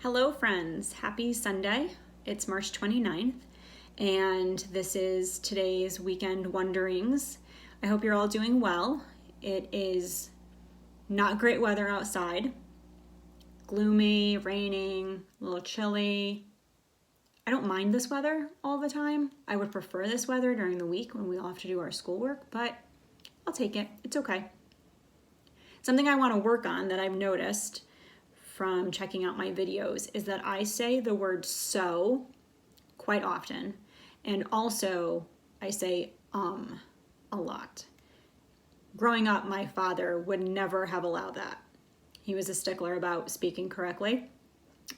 Hello friends, happy Sunday. It's March 29th and this is today's weekend wonderings. I hope you're all doing well. It is not great weather outside. Gloomy, raining, a little chilly. I don't mind this weather all the time. I would prefer this weather during the week when we all have to do our schoolwork, but I'll take it. It's okay. Something I want to work on that I've noticed from checking out my videos is that I say the word so quite often, and also I say a lot. Growing up, my father would never have allowed that. He was a stickler about speaking correctly,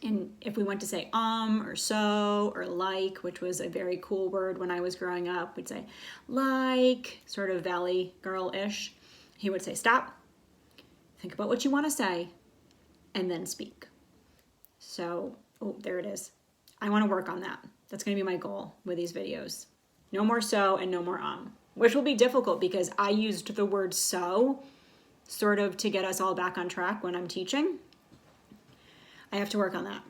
and if we went to say or so or like, which was a very cool word when I was growing up, we'd say like, sort of Valley Girl-ish. He would say stop, think about what you want to say, and then speak. So, there it is. I want to work on that. That's going to be my goal with these videos. No more so and no more which will be difficult because I used the word so sort of to get us all back on track when I'm teaching. I have to work on that.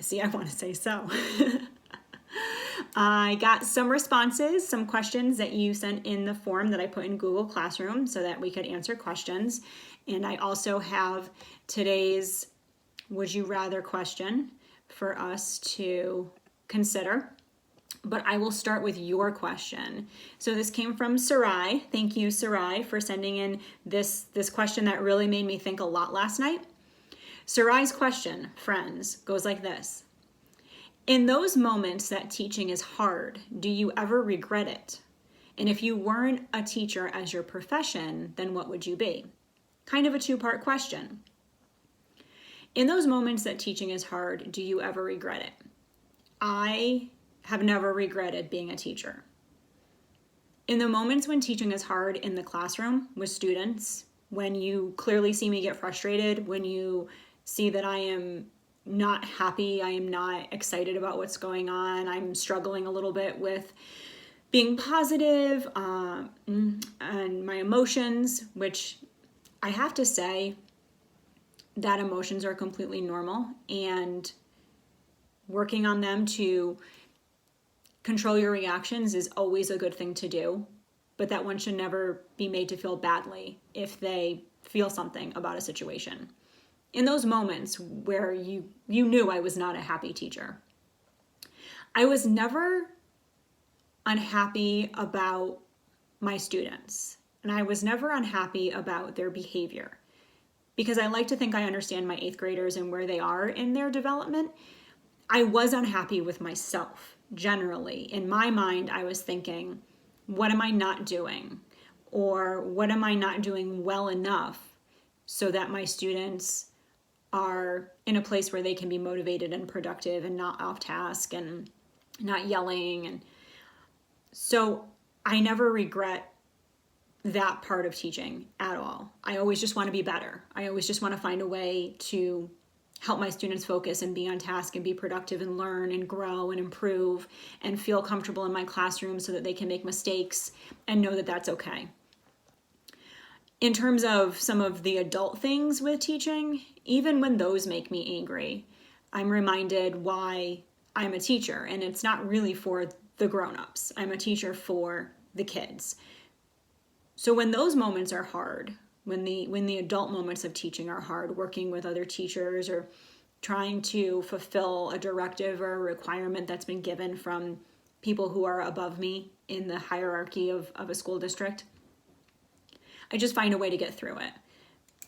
See, I want to say so. I got some responses, some questions that you sent in the form that I put in Google Classroom so that we could answer questions. And I also have today's Would You Rather question for us to consider. But I will start with your question. So this came from Sarai. Thank you, Sarai, for sending in this question that really made me think a lot last night. Sarai's question, friends, goes like this. In those moments that teaching is hard, do you ever regret it? And if you weren't a teacher as your profession, then what would you be? Kind of a two-part question. In those moments that teaching is hard, do you ever regret it? I have never regretted being a teacher. In the moments when teaching is hard in the classroom with students, when you clearly see me get frustrated, when you see that I am not happy, I am not excited about what's going on, I'm struggling a little bit with being positive and my emotions, which I have to say that emotions are completely normal, and working on them to control your reactions is always a good thing to do, but that one should never be made to feel badly if they feel something about a situation. In those moments where you knew I was not a happy teacher, I was never unhappy about my students, and I was never unhappy about their behavior, because I like to think I understand my 8th graders and where they are in their development. I was unhappy with myself, generally. In my mind, I was thinking, what am I not doing? Or what am I not doing well enough so that my students are in a place where they can be motivated and productive and not off task and not yelling. And so I never regret that part of teaching at all. I always just want to be better. I always just want to find a way to help my students focus and be on task and be productive and learn and grow and improve and feel comfortable in my classroom so that they can make mistakes and know that that's okay. In terms of some of the adult things with teaching, even when those make me angry, I'm reminded why I'm a teacher, and it's not really for the grown-ups. I'm a teacher for the kids. So when those moments are hard, when the adult moments of teaching are hard, working with other teachers or trying to fulfill a directive or a requirement that's been given from people who are above me in the hierarchy of a school district, I just find a way to get through it.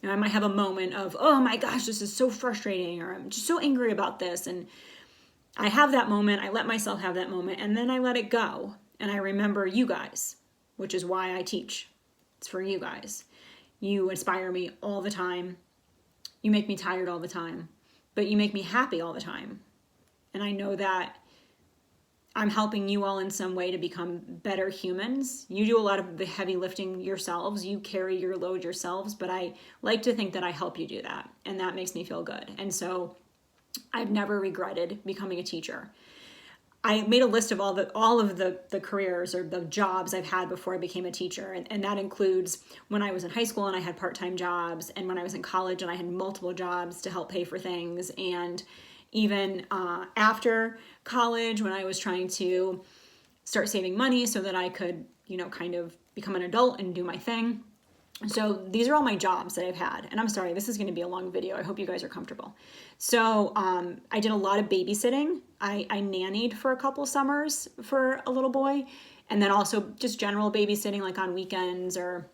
I might have a moment of, oh my gosh, this is so frustrating, or I'm just so angry about this. And I have that moment, I let myself have that moment, and then I let it go. And I remember you guys, which is why I teach. It's for you guys. You inspire me all the time. You make me tired all the time, but you make me happy all the time. And I know that I'm helping you all in some way to become better humans. You do a lot of the heavy lifting yourselves. You carry your load yourselves, but I like to think that I help you do that, and that makes me feel good. And so I've never regretted becoming a teacher. I made a list of all of the careers or the jobs I've had before I became a teacher. And that includes when I was in high school and I had part-time jobs, and when I was in college and I had multiple jobs to help pay for things. And even after college, when I was trying to start saving money so that I could, kind of become an adult and do my thing. So these are all my jobs that I've had. And I'm sorry, this is going to be a long video. I hope you guys are comfortable. So I did a lot of babysitting. I nannied for a couple summers for a little boy. And then also just general babysitting, like on weekends or,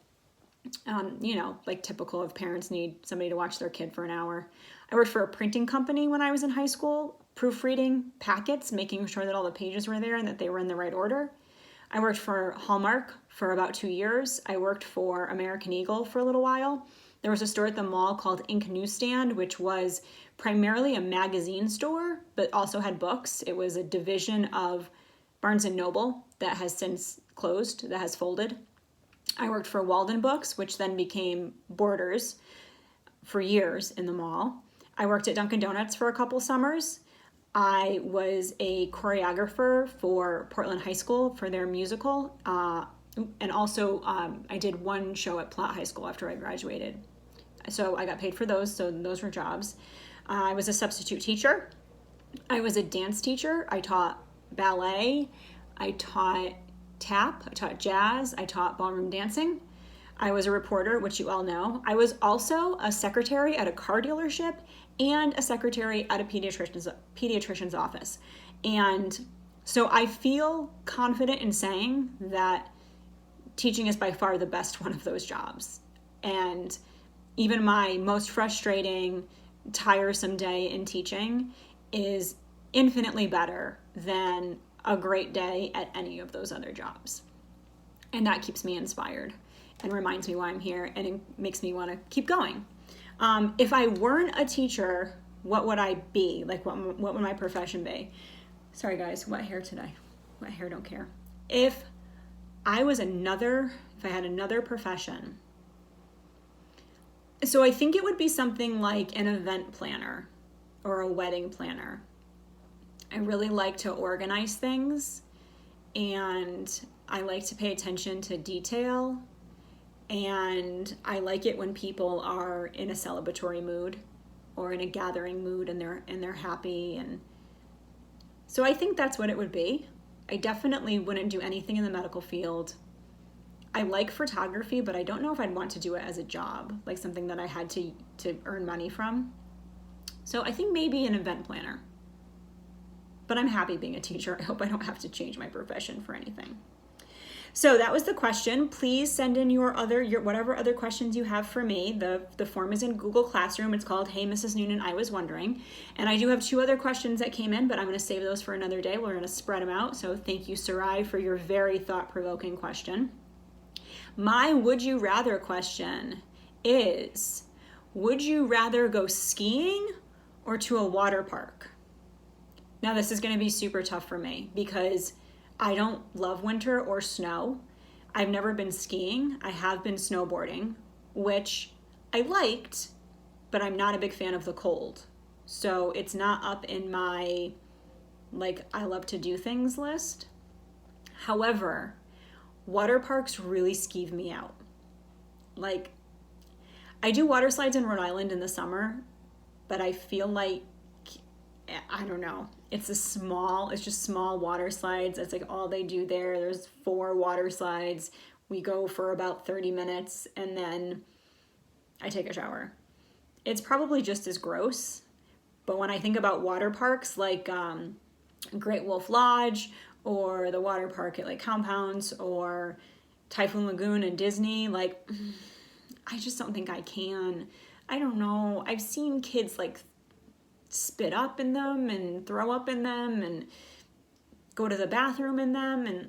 like typical of parents need somebody to watch their kid for an hour. I worked for a printing company when I was in high school, proofreading packets, making sure that all the pages were there and that they were in the right order. I worked for Hallmark for about 2 years. I worked for American Eagle for a little while. There was a store at the mall called Ink Newsstand, which was primarily a magazine store, but also had books. It was a division of Barnes & Noble that has since closed, that has folded. I worked for Walden Books, which then became Borders for years in the mall. I worked at Dunkin' Donuts for a couple summers. I was a choreographer for Portland High School for their musical. And also I did one show at Platt High School after I graduated. So I got paid for those, so those were jobs. I was a substitute teacher. I was a dance teacher. I taught ballet. I taught tap. I taught jazz. I taught ballroom dancing. I was a reporter, which you all know. I was also a secretary at a car dealership and a secretary at a pediatrician's office. And so I feel confident in saying that teaching is by far the best one of those jobs. And even my most frustrating, tiresome day in teaching is infinitely better than a great day at any of those other jobs. And that keeps me inspired and reminds me why I'm here, and it makes me want to keep going. If I weren't a teacher, what would I be? Like, what would my profession be? Sorry guys, wet hair today. Wet hair, don't care. If I had another profession, so I think it would be something like an event planner or a wedding planner. I really like to organize things, and I like to pay attention to detail. And I like it when people are in a celebratory mood or in a gathering mood and they're happy. And so I think that's what it would be. I definitely wouldn't do anything in the medical field. I like photography, but I don't know if I'd want to do it as a job, like something that I had to earn money from. So I think maybe an event planner. But I'm happy being a teacher. I hope I don't have to change my profession for anything. So that was the question. Please send in your whatever other questions you have for me. The form is in Google Classroom. It's called Hey Mrs. Noonan, I Was Wondering. And I do have 2 other questions that came in, but I'm going to save those for another day. We're going to spread them out. So thank you, Sarai, for your very thought-provoking question. My would you rather question is, would you rather go skiing or to a water park? Now this is going to be super tough for me because I don't love winter or snow. I've never been skiing. I have been snowboarding, which I liked, but I'm not a big fan of the cold. So it's not up in my, I love to do things list. However, water parks really skeeve me out. I do water slides in Rhode Island in the summer, but I feel like, I don't know. It's just small water slides. That's all they do there. There's 4 water slides. We go for about 30 minutes and then I take a shower. It's probably just as gross. But when I think about water parks like Great Wolf Lodge or the water park at Compounds or Typhoon Lagoon and Disney, I just don't think I can. I don't know. I've seen kids spit up in them and throw up in them and go to the bathroom in them, and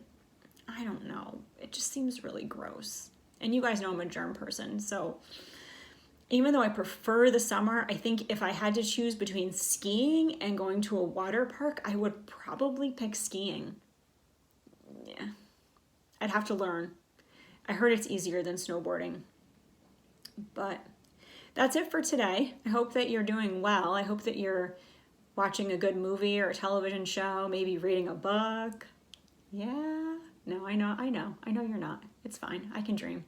I don't know. It just seems really gross. And you guys know I'm a germ person, so even though I prefer the summer, I think if I had to choose between skiing and going to a water park, I would probably pick skiing. Yeah, I'd have to learn. I heard it's easier than snowboarding. But that's it for today. I hope that you're doing well. I hope that you're watching a good movie or a television show, maybe reading a book. Yeah, no, I know you're not. It's fine, I can dream.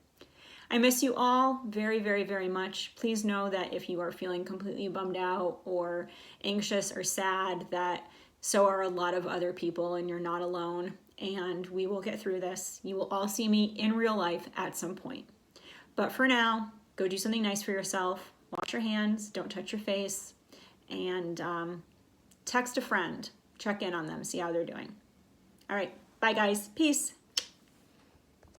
I miss you all very, very, very much. Please know that if you are feeling completely bummed out or anxious or sad, that so are a lot of other people and you're not alone. And we will get through this. You will all see me in real life at some point. But for now, go do something nice for yourself. Wash your hands, don't touch your face, and text a friend. Check in on them, see how they're doing. All right, bye guys. Peace.